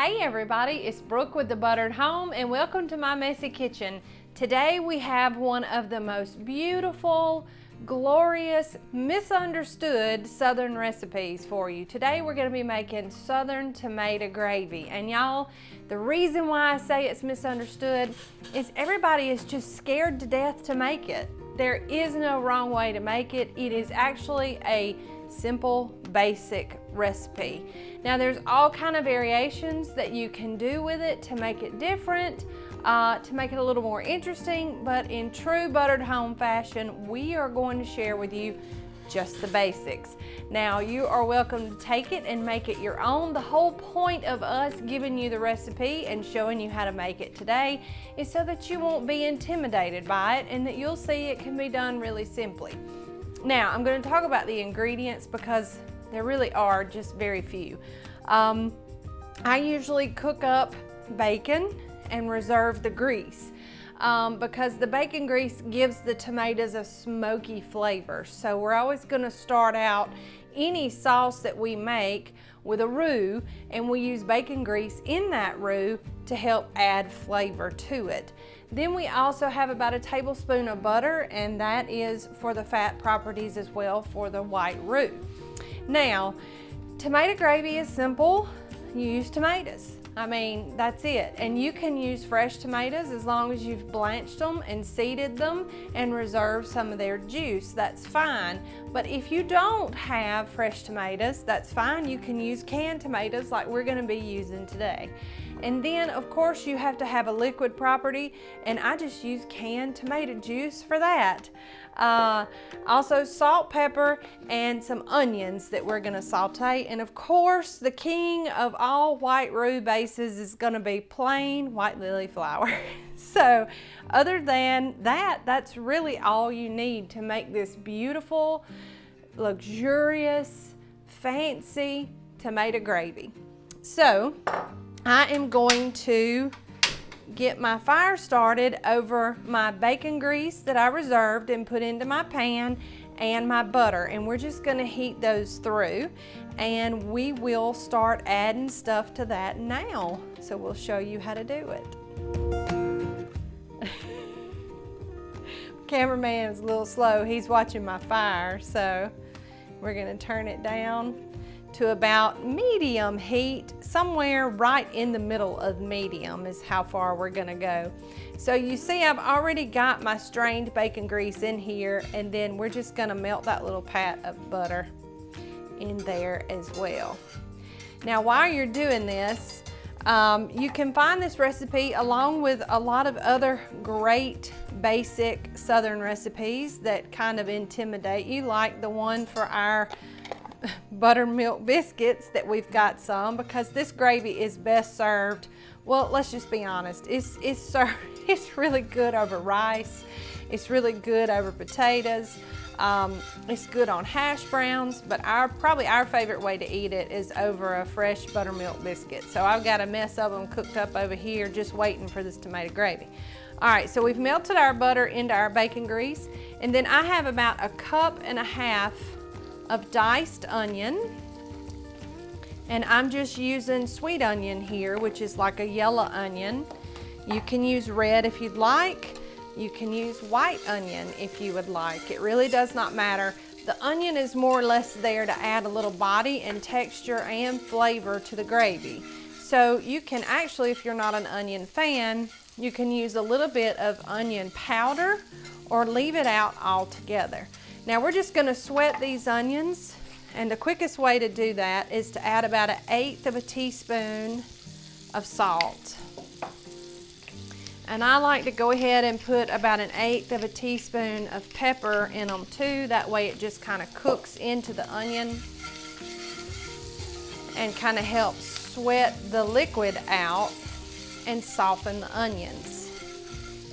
Hey everybody, it's Brooke with The Buttered Home and welcome to my messy kitchen. Today we have one of the most beautiful, glorious, misunderstood Southern recipes for you. Today we're going to be making Southern tomato gravy. And y'all, the reason why I say it's misunderstood is everybody is just scared to death to make it. There is no wrong way to make it. It is actually a simple, basic recipe. Now there's all kind of variations that you can do with it to make it different, to make it a little more interesting, but in true Buttered Home fashion, we are going to share with you just the basics. Now you are welcome to take it and make it your own. The whole point of us giving you the recipe and showing you how to make it today is so that you won't be intimidated by it and that you'll see it can be done really simply. Now, I'm going to talk about the ingredients because there really are just very few. I usually cook up bacon and reserve the grease because the bacon grease gives the tomatoes a smoky flavor. So we're always going to start out any sauce that we make with a roux, and we use bacon grease in that roux to help add flavor to it. Then we also have about a tablespoon of butter, and that is for the fat properties as well for the white roux. Now, tomato gravy is simple. You use tomatoes. I mean, that's it. And you can use fresh tomatoes as long as you've blanched them and seeded them and reserved some of their juice. That's fine. But if you don't have fresh tomatoes, that's fine. You can use canned tomatoes like we're going to be using today. And then, of course, you have to have a liquid property, and I just use canned tomato juice for that. Also salt, pepper, and some onions that we're gonna saute. And of course, the king of all white roux bases is gonna be plain white lily flour. So other than that, that's really all you need to make this beautiful, luxurious, fancy tomato gravy. So I am going to get my fire started over my bacon grease that I reserved and put into my pan and my butter, and we're just going to heat those through, and we will start adding stuff to that now. So we'll show you how to do it. Cameraman is a little slow. He's watching my fire, so we're going to turn it down to about medium heat. Somewhere right in the middle of medium is how far we're gonna go. So you see I've already got my strained bacon grease in here, and then we're just gonna melt that little pat of butter in there as well. Now while you're doing this, you can find this recipe along with a lot of other great basic Southern recipes that kind of intimidate you, like the one for our buttermilk biscuits that we've got some, because this gravy is best served, well, let's just be honest, it's really good over rice, it's really good over potatoes, it's good on hash browns, but probably our favorite way to eat it is over a fresh buttermilk biscuit. So I've got a mess of them cooked up over here just waiting for this tomato gravy. All right, so we've melted our butter into our bacon grease, and then I have about 1.5 cups of diced onion, and I'm just using sweet onion here, which is like a yellow onion. You can use red if you'd like. You can use white onion if you would like. It really does not matter. The onion is more or less there to add a little body and texture and flavor to the gravy. So you can actually, if you're not an onion fan, you can use a little bit of onion powder or leave it out altogether. Now we're just going to sweat these onions, and the quickest way to do that is to add about 1/8 teaspoon of salt. And I like to go ahead and put about 1/8 teaspoon of pepper in them too. That way it just kind of cooks into the onion and kind of helps sweat the liquid out and soften the onions.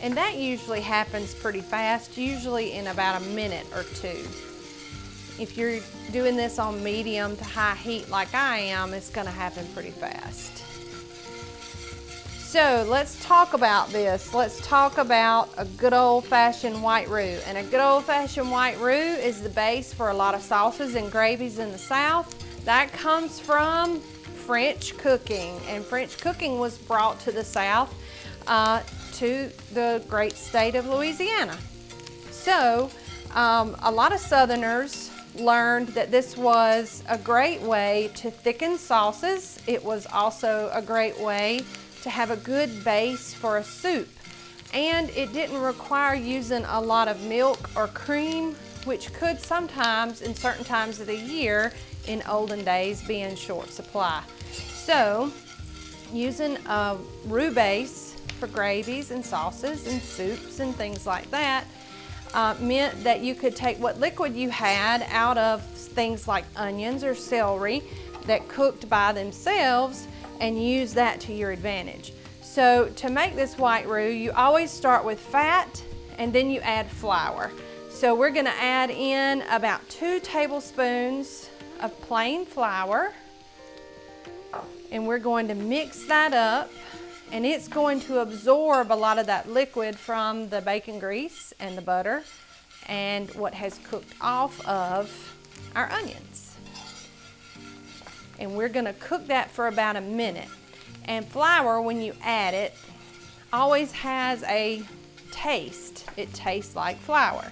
And that usually happens pretty fast, usually in about 1 minute or 2. If you're doing this on medium to high heat like I am, it's gonna happen pretty fast. So let's talk about this. Let's talk about a good old-fashioned white roux. And a good old-fashioned white roux is the base for a lot of sauces and gravies in the South. That comes from French cooking, and French cooking was brought to the South, to the great state of Louisiana. So a lot of Southerners learned that this was a great way to thicken sauces. It was also a great way to have a good base for a soup. And it didn't require using a lot of milk or cream, which could sometimes, in certain times of the year, in olden days, be in short supply. So, using a roux base for gravies and sauces and soups and things like that meant that you could take what liquid you had out of things like onions or celery that cooked by themselves and use that to your advantage. So to make this white roux, you always start with fat and then you add flour. So we're gonna add in about 2 tablespoons of plain flour, and we're going to mix that up, and it's going to absorb a lot of that liquid from the bacon grease and the butter and what has cooked off of our onions. And we're gonna cook that for about a minute. And flour, when you add it, always has a taste. It tastes like flour.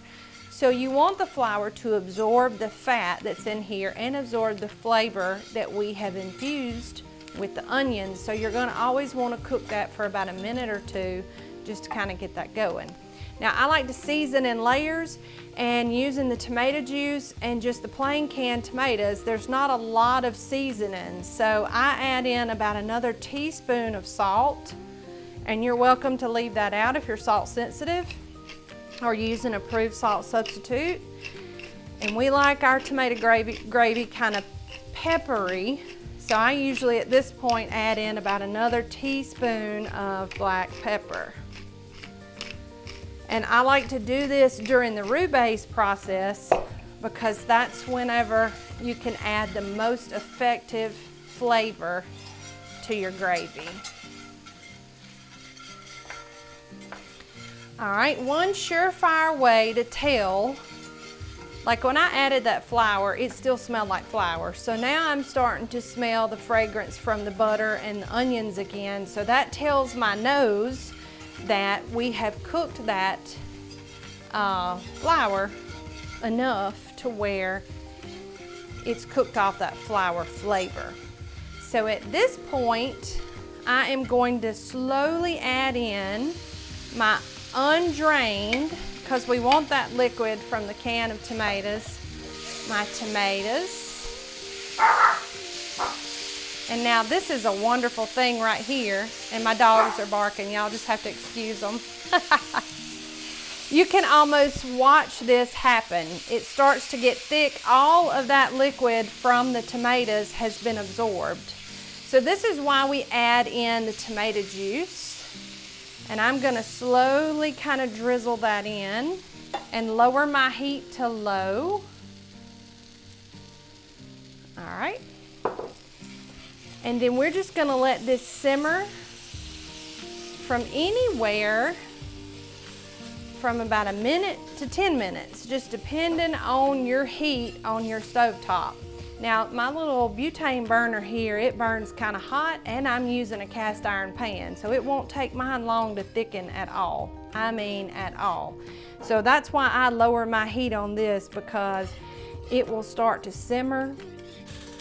So you want the flour to absorb the fat that's in here and absorb the flavor that we have infused with the onions. So you're gonna always wanna cook that for about a minute or 2 just to kind of get that going. Now I like to season in layers, and using the tomato juice and just the plain canned tomatoes, there's not a lot of seasoning. So I add in about another teaspoon of salt, and you're welcome to leave that out if you're salt sensitive or use an approved salt substitute. And we like our tomato gravy kind of peppery. So I usually at this point add in about another teaspoon of black pepper. And I like to do this during the roux base process because that's whenever you can add the most effective flavor to your gravy. All right, one surefire way to tell, like when I added that flour, it still smelled like flour. So now I'm starting to smell the fragrance from the butter and the onions again. So that tells my nose that we have cooked that flour enough to where it's cooked off that flour flavor. So at this point, I am going to slowly add in my undrained, because we want that liquid from the can of tomatoes, my tomatoes. And now this is a wonderful thing right here, and my dogs are barking. Y'all just have to excuse them. You can almost watch this happen. It starts to get thick. All of that liquid from the tomatoes has been absorbed. So this is why we add in the tomato juice. And I'm gonna slowly kind of drizzle that in and lower my heat to low. All right. And then we're just gonna let this simmer from anywhere from about a minute to 10 minutes, just depending on your heat on your stovetop. Now, my little butane burner here, it burns kind of hot, and I'm using a cast iron pan, so it won't take mine long to thicken at all. I mean, at all. So that's why I lower my heat on this, because it will start to simmer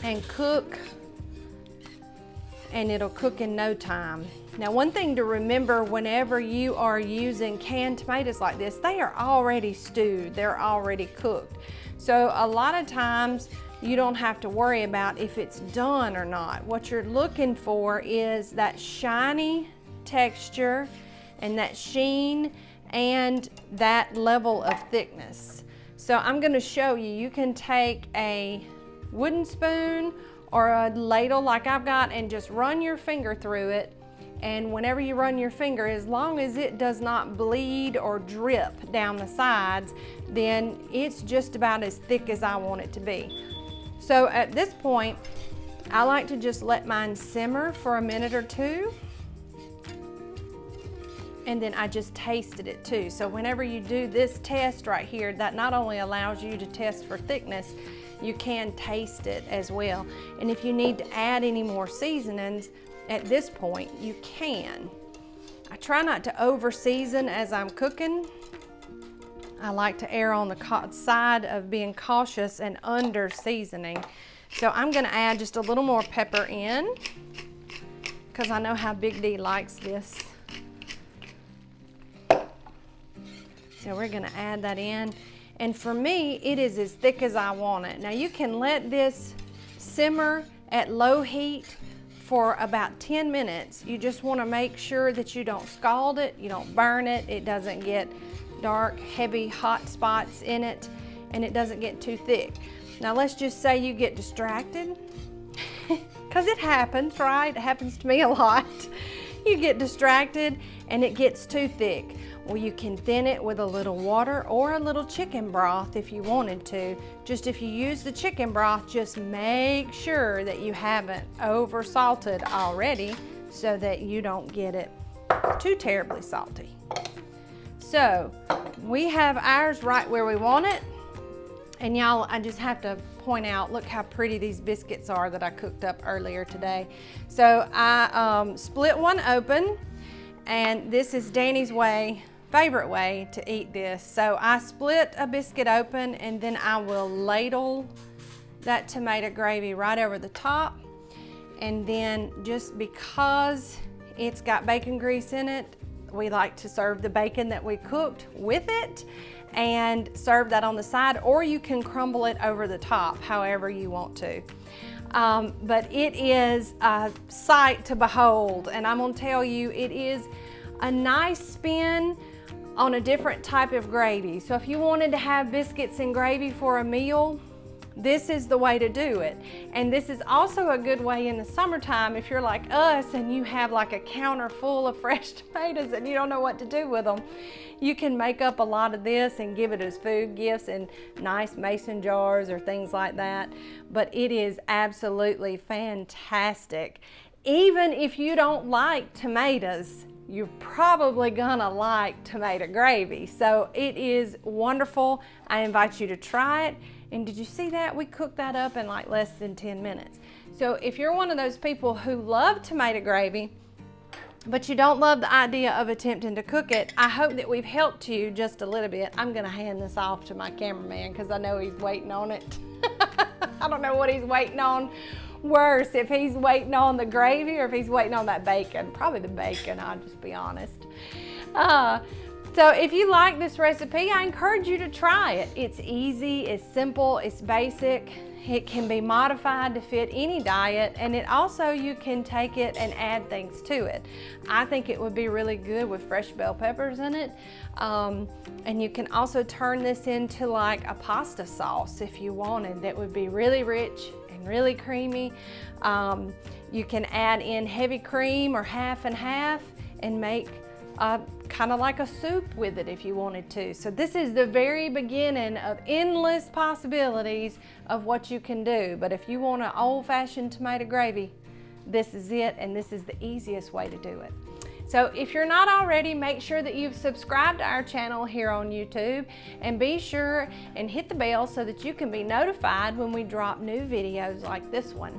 and cook, and it'll cook in no time. Now, one thing to remember whenever you are using canned tomatoes like this, they are already stewed, they're already cooked. So a lot of times you don't have to worry about if it's done or not. What you're looking for is that shiny texture and that sheen and that level of thickness. So I'm gonna show you, you can take a wooden spoon or a ladle like I've got and just run your finger through it. And whenever you run your finger, as long as it does not bleed or drip down the sides, then it's just about as thick as I want it to be. So at this point, I like to just let mine simmer for a minute or 2. And then I just tasted it too. So whenever you do this test right here, that not only allows you to test for thickness, you can taste it as well. And if you need to add any more seasonings at this point, you can. I try not to over season as I'm cooking. I like to err on the side of being cautious and under seasoning. So I'm gonna add just a little more pepper in, because I know how Big D likes this. So we're gonna add that in. And for me, it is as thick as I want it. Now you can let this simmer at low heat for about 10 minutes. You just wanna make sure that you don't scald it, you don't burn it, it doesn't get dark, heavy, hot spots in it, and it doesn't get too thick. Now let's just say you get distracted, because it happens, right? It happens to me a lot. You get distracted and it gets too thick. Well, you can thin it with a little water or a little chicken broth if you wanted to. Just if you use the chicken broth, just make sure that you haven't over salted already so that you don't get it too terribly salty. So we have ours right where we want it. And y'all, I just have to point out, look how pretty these biscuits are that I cooked up earlier today. So I split one open, and this is Danny's favorite way to eat this. So I split a biscuit open, and then I will ladle that tomato gravy right over the top. And then just because it's got bacon grease in it, we like to serve the bacon that we cooked with it and serve that on the side, or you can crumble it over the top, however you want to. But it is a sight to behold, and I'm gonna tell you, it is a nice spin on a different type of gravy. So if you wanted to have biscuits and gravy for a meal, this is the way to do it. And this is also a good way in the summertime if you're like us and you have like a counter full of fresh tomatoes and you don't know what to do with them. You can make up a lot of this and give it as food gifts in nice mason jars or things like that. But it is absolutely fantastic. Even if you don't like tomatoes, you're probably gonna like tomato gravy. So it is wonderful. I invite you to try it. And did you see that? We cooked that up in like less than 10 minutes. So if you're one of those people who love tomato gravy, but you don't love the idea of attempting to cook it, I hope that we've helped you just a little bit. I'm gonna hand this off to my cameraman because I know he's waiting on it. I don't know what he's waiting on worse, if he's waiting on the gravy or if he's waiting on that bacon. Probably the bacon, I'll just be honest. So if you like this recipe, I encourage you to try it. It's easy, it's simple, it's basic. It can be modified to fit any diet, and it also, you can take it and add things to it. I think it would be really good with fresh bell peppers in it. And you can also turn this into like a pasta sauce if you wanted. That would be really rich and really creamy. You can add in heavy cream or half and half and make kind of like a soup with it if you wanted to. So this is the very beginning of endless possibilities of what you can do. But if you want an old-fashioned tomato gravy, this is it, and this is the easiest way to do it. So if you're not already, make sure that you've subscribed to our channel here on YouTube, and be sure and hit the bell so that you can be notified when we drop new videos like this one.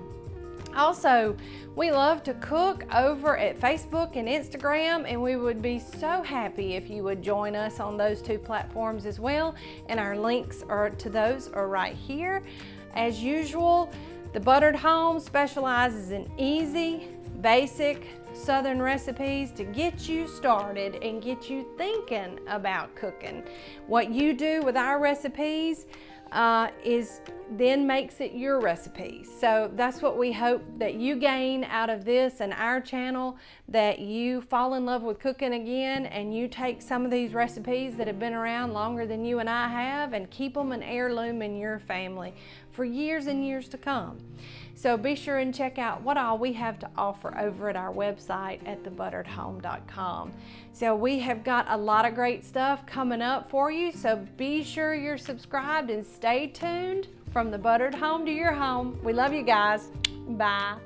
Also, we love to cook over at Facebook and Instagram, and we would be so happy if you would join us on those two platforms as well. And our links to those are right here. As usual, The Buttered Home specializes in easy, basic Southern recipes to get you started and get you thinking about cooking. What you do with our recipes then makes it your recipe. So that's what we hope that you gain out of this and our channel, that you fall in love with cooking again and you take some of these recipes that have been around longer than you and I have and keep them an heirloom in your family for years and years to come. So be sure and check out what all we have to offer over at our website at thebutteredhome.com. So we have got a lot of great stuff coming up for you, so be sure you're subscribed and stay tuned. From the Buttered Home to your home. We love you guys. Bye.